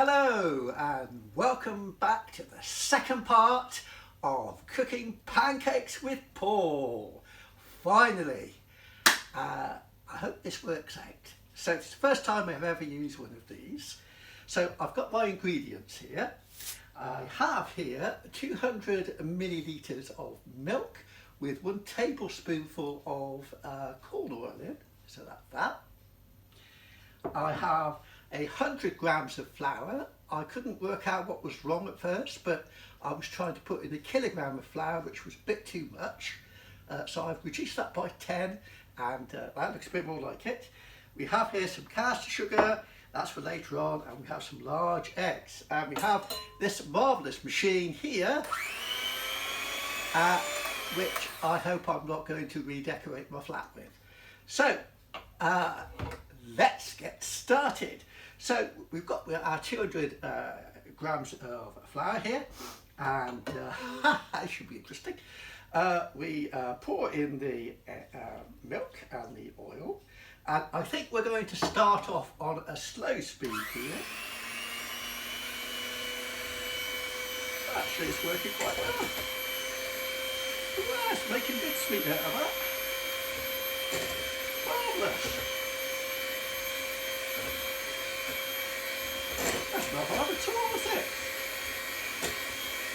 Hello and welcome back to the second part of cooking pancakes with Paul. Finally, I hope this works out. So it's the first time I've ever used one of these. So I've got my ingredients here. I have here 200 millilitres of milk with 1 tablespoonful of corn oil in, so that's that. I have 100 grams of flour. I couldn't work out what was wrong at first, but I was trying to put in a kilogram of flour, which was a bit too much. So I've reduced that by 10, and that looks a bit more like it. We have here some caster sugar, that's for later on, and we have some large eggs. And we have this marvellous machine here, which I hope I'm not going to redecorate my flat with. So, let's get started. So we've got our 200 grams of flour here, and that should be interesting. We pour in the milk and the oil, and I think we're going to start off on a slow speed here. Actually, it's working quite well. Wow, it's making good sweet out of that. Marvellous. That's not hard at all, is it?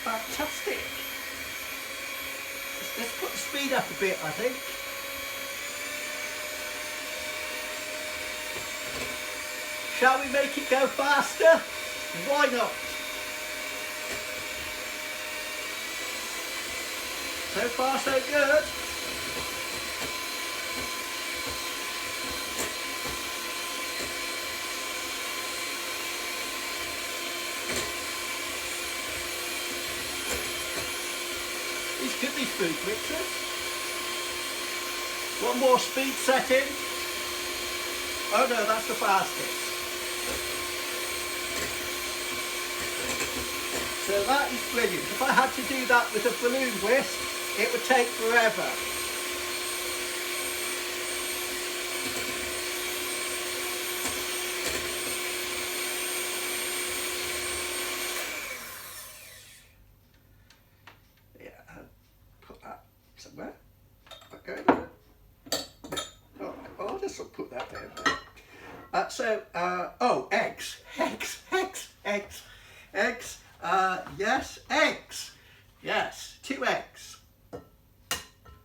Fantastic. Let's put the speed up a bit, I think. Shall we make it go faster? Why not? So far, so good. Could these food mixers. One more speed setting. Oh no, that's the fastest. So that is brilliant. If I had to do that with a balloon whisk, it would take forever. Somewhere. Okay. All right. Well, I'll just put that down there. Oh, eggs. Yes, eggs. Yes, 2 eggs.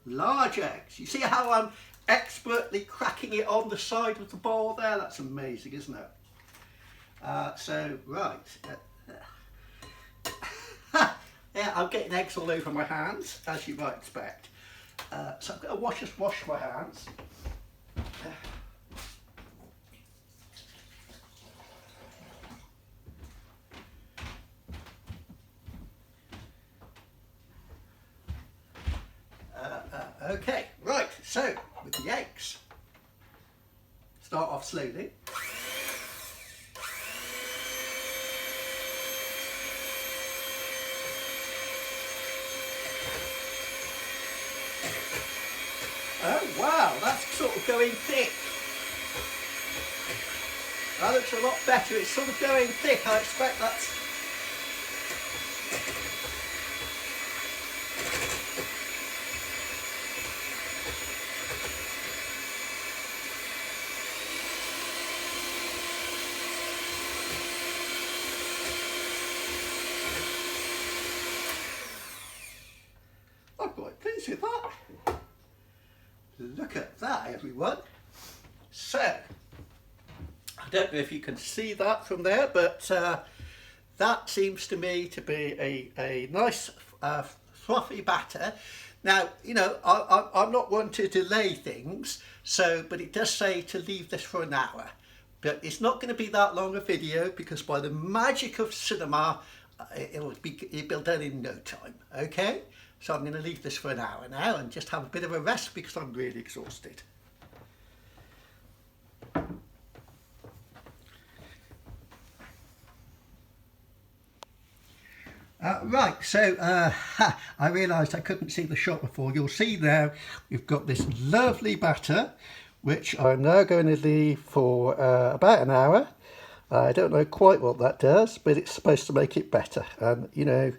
Large eggs. You see how I'm expertly cracking it on the side of the bowl there? That's amazing, isn't it? Right. Yeah, I'm getting eggs all over my hands, as you might expect. So I'm going to just wash my hands. Okay, right, so with the eggs, start off slowly. Oh wow, that's sort of going thick. That looks a lot better. It's sort of going thick. I expect that's... I'm quite pleased with that. Look at that, everyone. So, I don't know if you can see that from there, but that seems to me to be a nice fluffy batter. Now, you know, I'm not one to delay things, but it does say to leave this for an hour. But it's not going to be that long a video because by the magic of cinema, it'll be done in no time, okay? So I'm going to leave this for an hour now and just have a bit of a rest because I'm really exhausted. Right, so I realised I couldn't see the shot before. You'll see there we've got this lovely batter, which I'm now going to leave for about an hour. I don't know quite what that does, but it's supposed to make it better. And, you know,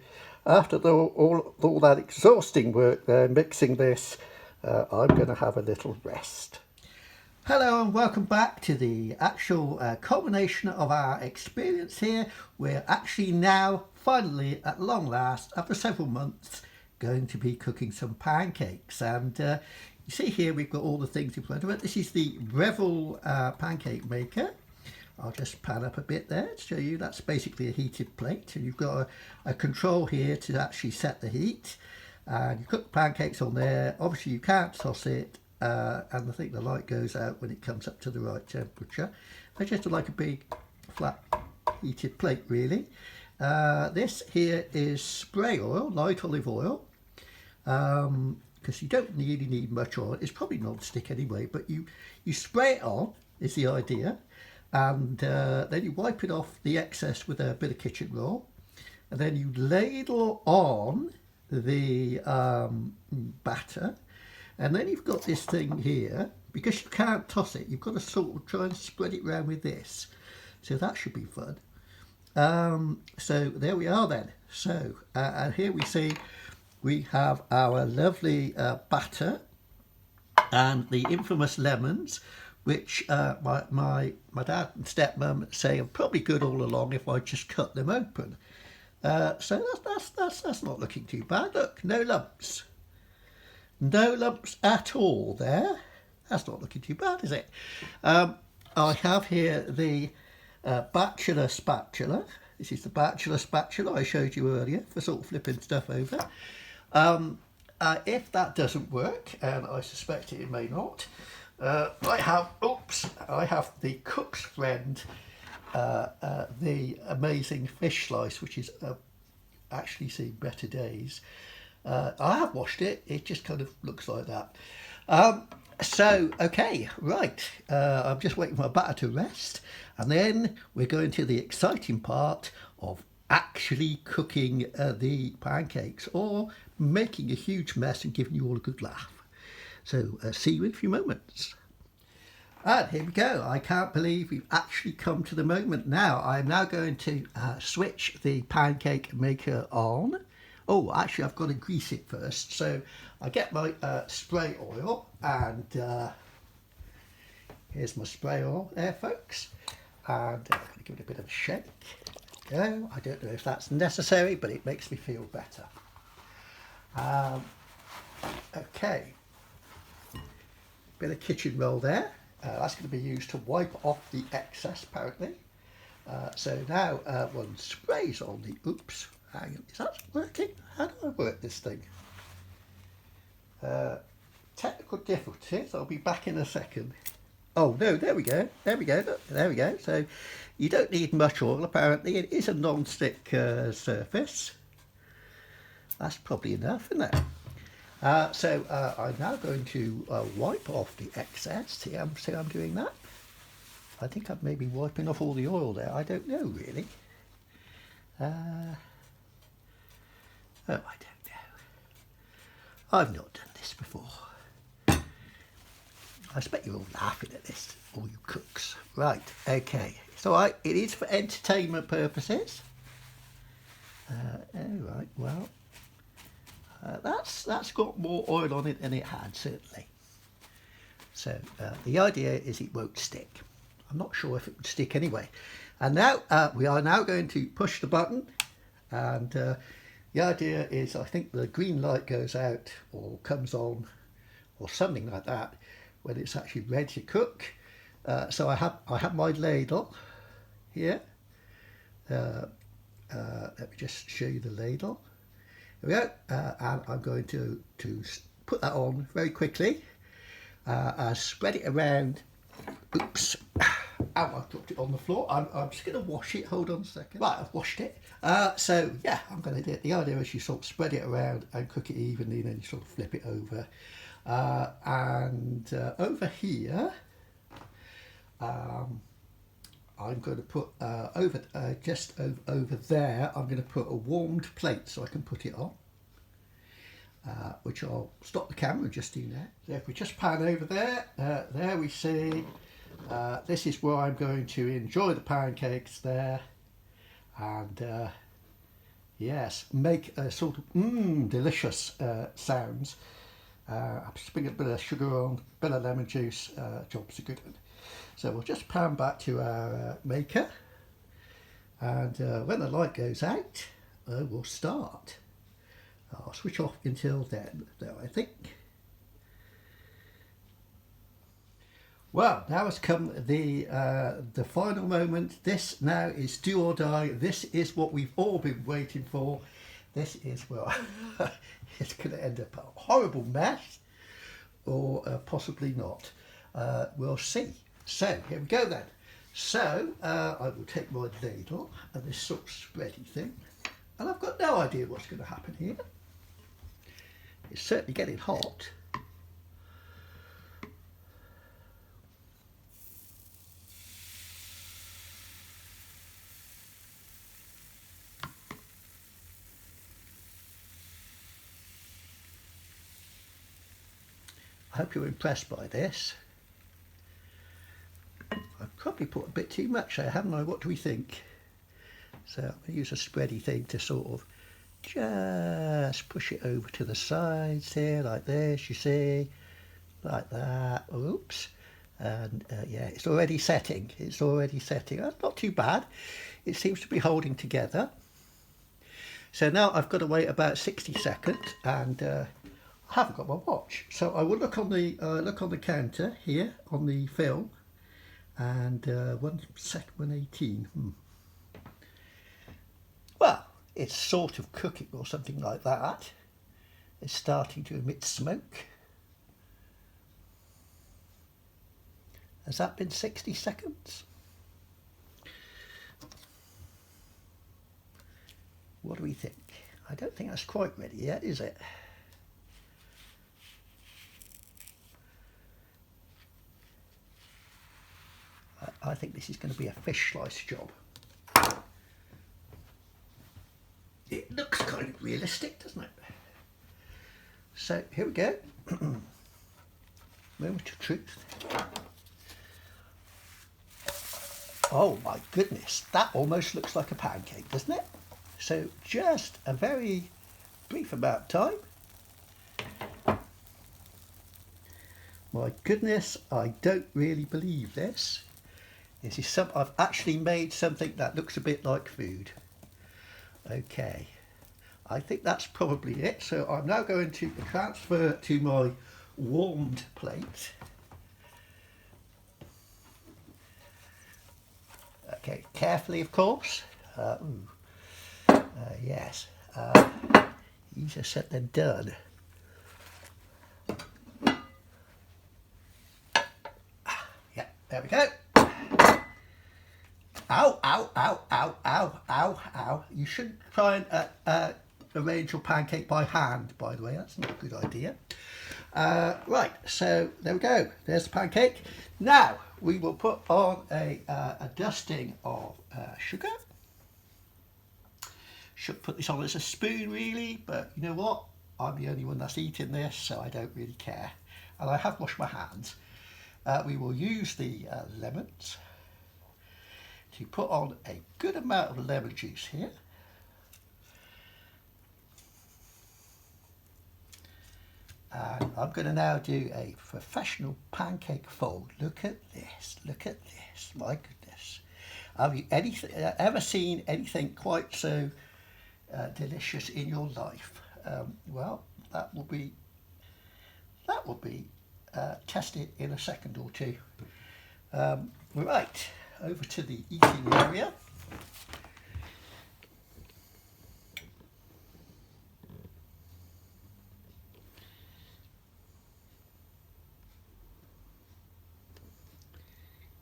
after all that exhausting work there, mixing this, I'm going to have a little rest. Hello and welcome back to the actual culmination of our experience here. We're actually now, finally, at long last, after several months, going to be cooking some pancakes. And you see here we've got all the things we've learned about. This is the Revel pancake maker. I'll just pan up a bit there to show you that's basically a heated plate, and you've got a control here to actually set the heat, and you cook the pancakes on there. Obviously you can't toss it, and I think the light goes out when it comes up to the right temperature. I just like a big flat heated plate really. This here is spray oil, light olive oil, because you don't really need much oil. It's probably non-stick anyway, but you spray it on is the idea. And then you wipe it off the excess with a bit of kitchen roll, and then you ladle on the batter, and then you've got this thing here. Because you can't toss it, you've got to sort of try and spread it around with this, so that should be fun. So there we are then. So and here we see we have our lovely batter and the infamous lemons, which my dad and stepmum say are probably good all along if I just cut them open. So that's not looking too bad. Look, no lumps. No lumps at all there. That's not looking too bad, is it? I have here the bachelor spatula. This is the bachelor spatula I showed you earlier for sort of flipping stuff over. If that doesn't work, and I suspect it may not, I have the cook's friend, the amazing fish slice, which is actually seeing better days. I have washed it, it just kind of looks like that. So, okay, right, I'm just waiting for my batter to rest, and then we're going to the exciting part of actually cooking the pancakes, or making a huge mess and giving you all a good laugh. So see you in a few moments. And here we go. I can't believe we've actually come to the moment now. I'm now going to switch the pancake maker on. Oh, actually I've got to grease it first. So I get my spray oil, and here's my spray oil there, folks. And I'm going to give it a bit of a shake. There we go. I don't know if that's necessary, but it makes me feel better. Okay. Bit of kitchen roll there. That's going to be used to wipe off the excess, apparently. So now one sprays on the, oops, hang on, is that working? How do I work this thing? Technical difficulties, I'll be back in a second. Oh no, there we go, there we go, look, there we go. So you don't need much oil, apparently. It is a non-stick surface. That's probably enough, isn't it? So I'm now going to wipe off the excess. See I'm doing that? I think I'm maybe wiping off all the oil there. I don't know really. Oh, I don't know. I've not done this before. I expect you're all laughing at this, all you cooks. Right, okay. It's all right. It is for entertainment purposes. All right, well. That's got more oil on it than it had, certainly. So the idea is it won't stick. I'm not sure if it would stick anyway. And now we are now going to push the button, and the idea is I think the green light goes out or comes on or something like that when it's actually ready to cook. So I have my ladle here. Let me just show you the ladle. There we go, and I'm going to put that on very quickly. Spread it around. Oops, I've dropped it on the floor. I'm just going to wash it. Hold on a second. Right, I've washed it. So yeah, I'm going to do it. The idea is you sort of spread it around and cook it evenly, and then you sort of flip it over. And over here, I'm going to put just over there, I'm going to put a warmed plate so I can put it on, which I'll stop the camera and just do that. So if we just pan over there, there we see This is where I'm going to enjoy the pancakes there, and yes, make a sort of delicious sounds. I'm sprinkling a bit of sugar on, a bit of lemon juice, job's a good one. So we'll just pan back to our maker, and when the light goes out, we'll start. I'll switch off until then, though, I think. Well, now has come the final moment. This now is do or die. This is what we've all been waiting for. This is, well, it's going to end up a horrible mess, or possibly not. We'll see. So here we go then. So I will take my ladle and this sort of spready thing, and I've got no idea what's going to happen here. It's certainly getting hot. I hope you're impressed by this. I've probably put a bit too much there, haven't I? What do we think? So I'm going to use a spready thing to sort of just push it over to the sides here, like this, you see, like that. Oops. And yeah, it's already setting. It's already setting. That's not too bad. It seems to be holding together. So now I've got to wait about 60 seconds, and I haven't got my watch. So I will look on the counter here on the film, and 1:18. Well, it's sort of cooking or something like that. It's starting to emit smoke. Has that been 60 seconds? What do we think? I don't think that's quite ready yet, is it? I think this is going to be a fish slice job. It looks kind of realistic, doesn't it? So here we go. Moment of truth. Oh my goodness, that almost looks like a pancake, doesn't it? So just a very brief amount of time. My goodness, I don't really believe this. This is I've actually made something that looks a bit like food. Okay, I think that's probably it. So I'm now going to transfer to my warmed plate. Okay, carefully, of course. Yes, easier said than done. Yeah, there we go. Ow, ow, ow, ow, ow, ow, ow. You shouldn't try and arrange your pancake by hand, by the way. That's not a good idea. Right, so there we go. There's the pancake. Now, we will put on a dusting of sugar. Should put this on as a spoon, really, but you know what? I'm the only one that's eating this, so I don't really care. And I have washed my hands. We will use the lemons to put on a good amount of lemon juice here. And I'm going to now do a professional pancake fold. Look at this, my goodness. Have you ever seen anything quite so delicious in your life? Well, that will be tested in a second or two. Right, over to the eating area.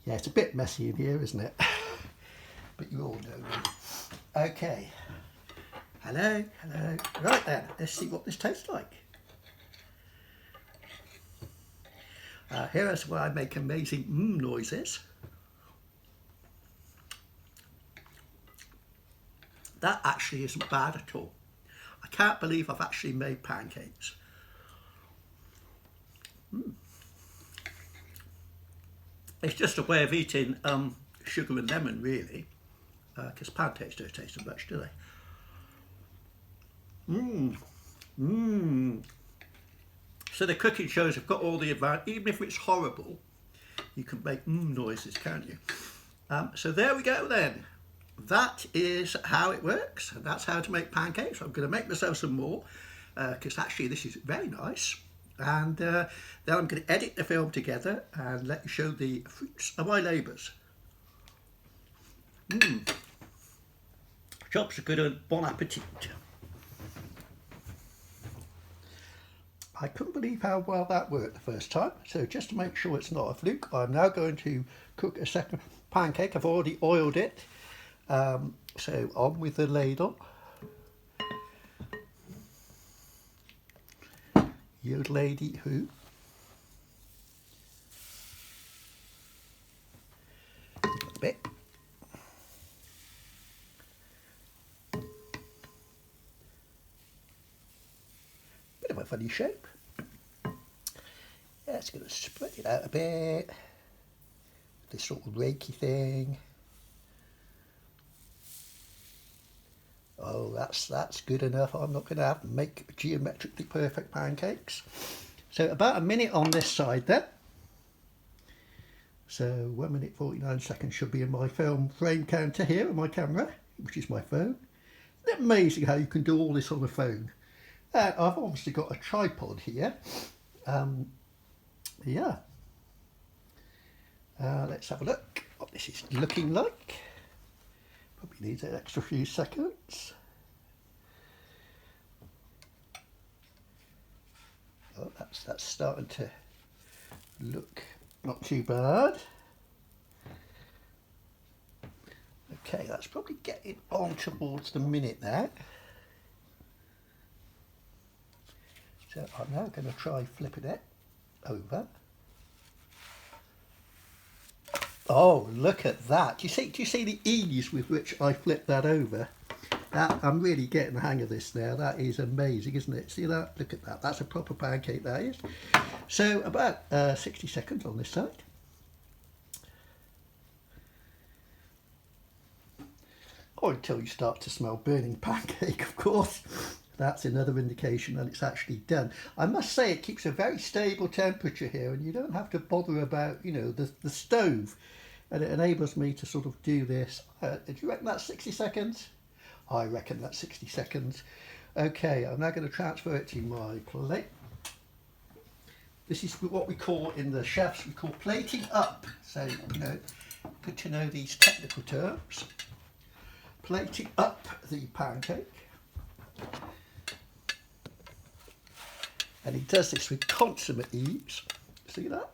Yeah, it's a bit messy in here, isn't it? But you all know me. Okay. Hello, hello. Right then, let's see what this tastes like. Here is where I make amazing noises. That actually isn't bad at all. I can't believe I've actually made pancakes. It's just a way of eating sugar and lemon, really, because pancakes don't taste so much, do they? So the cooking shows have got all the advantage. Even if it's horrible, you can make noises, can't you? So there we go then. That is how it works, and that's how to make pancakes. I'm going to make myself some more, because actually this is very nice. And then I'm going to edit the film together and let you show the fruits of my labours. Chops are good and bon appetit. I couldn't believe how well that worked the first time. So just to make sure it's not a fluke, I'm now going to cook a second pancake. I've already oiled it. So on with the ladle. You lady who? A bit. Bit of a funny shape. Yeah, it's going to spread it out a bit. This sort of rakey thing. Oh, that's good enough. I'm not going to have to make geometrically perfect pancakes. So about a minute on this side then. So 1 minute 49 seconds should be in my film frame counter here on my camera, which is my phone. Isn't it amazing how you can do all this on a phone? I've obviously got a tripod here. Yeah. Let's have a look what this is looking like. Probably needs an extra few seconds. Oh, that's starting to look not too bad. Okay, that's probably getting on towards the minute now. So I'm now going to try flipping it over. Oh, look at that. Do you see the ease with which I flip that over? I'm really getting the hang of this now. That is amazing, isn't it? See that? Look at that. That's a proper pancake, that is. So about 60 seconds on this side. Or until you start to smell burning pancake, of course. That's another indication that it's actually done. I must say it keeps a very stable temperature here, and you don't have to bother about, the stove. And it enables me to sort of do this. Do you reckon that's 60 seconds? I reckon that's 60 seconds. Okay, I'm now going to transfer it to my plate. This is what we call, in the chefs, we call plating up. So, good to know these technical terms. Plating up the pancake. And he does this with consummate ease. See that?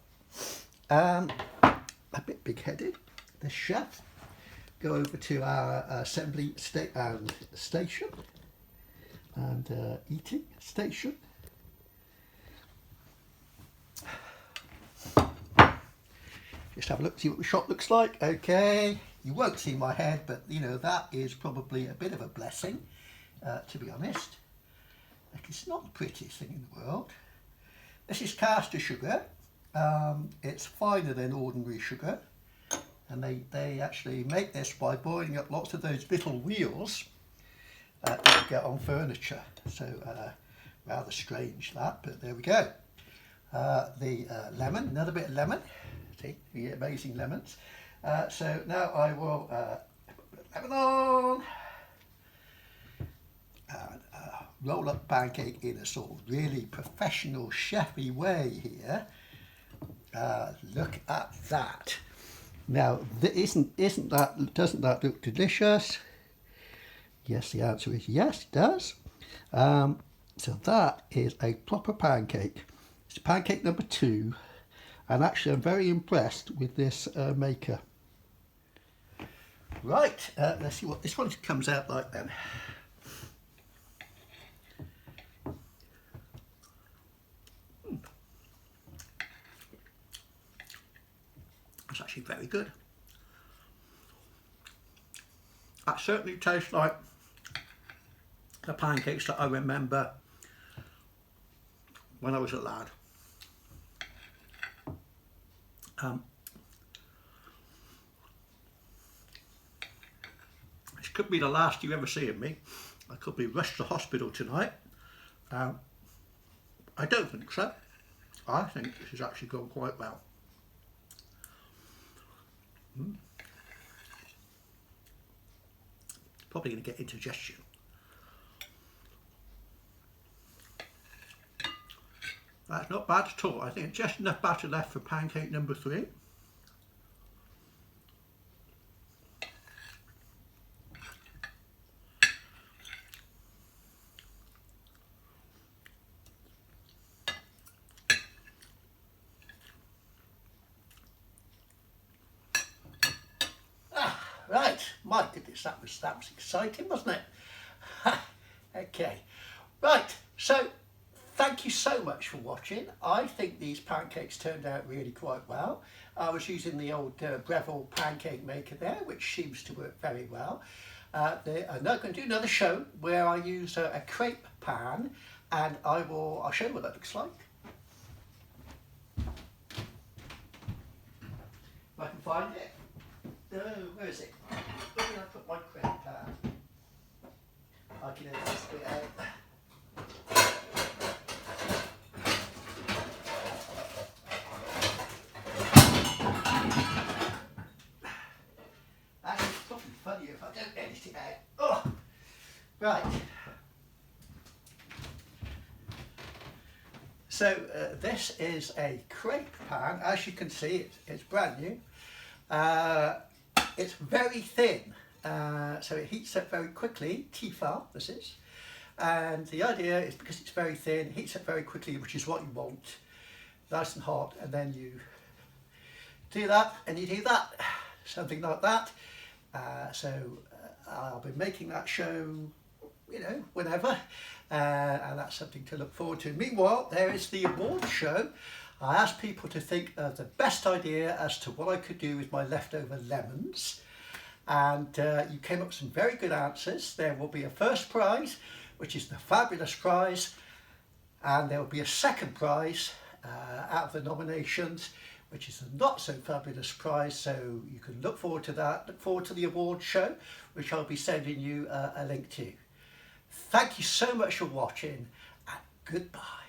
A bit big-headed. The chef. Go over to our assembly station and eating station. Just have a look, see what the shot looks like. Okay, you won't see my head, but that is probably a bit of a blessing, to be honest. It's not the prettiest thing in the world. This is caster sugar. It's finer than ordinary sugar, and they actually make this by boiling up lots of those little wheels that you get on furniture. So rather strange that, but there we go. The lemon, another bit of lemon. See, you get amazing lemons. So now I will put lemon on. And roll up pancake in a sort of really professional chefy way here. Look at that. Now, doesn't that look delicious? Yes, the answer is yes, it does. So that is a proper pancake. It's pancake number 2, and actually I'm very impressed with this maker. Right, let's see what this one comes out like then. It's actually very good. That certainly tastes like the pancakes that I remember when I was a lad. could be the last you ever see of me. I could be rushed to hospital tonight. I don't think so. I think this has actually gone quite well. Probably going to get indigestion. That's not bad at all. I think just enough batter left for pancake number 3. Right, my goodness, that was exciting, wasn't it? Okay, right, so thank you so much for watching. I think these pancakes turned out really quite well. I was using the old Breville pancake maker there, which seems to work very well. I'm now going to do another show where I use a crepe pan, and I'll show you what that looks like. If I can find it. No, where is it? Where did I put my crepe pan? I can edit this bit out. Actually, it's probably funnier if I don't edit it out. Oh, right. So this is a crepe pan. As you can see, it's brand new. It's very thin, so it heats up very quickly, Tefal this is, and the idea is because it's very thin, it heats up very quickly, which is what you want, nice and hot, and then you do that and you do that, something like that. I'll be making that show, you know, whenever, and that's something to look forward to. Meanwhile, there is the award show. I asked people to think of the best idea as to what I could do with my leftover lemons, and you came up with some very good answers. There will be a first prize, which is the fabulous prize, and there will be a second prize out of the nominations, which is a not so fabulous prize, so you can look forward to that. Look forward to the award show, which I'll be sending you a link to. Thank you so much for watching, and goodbye.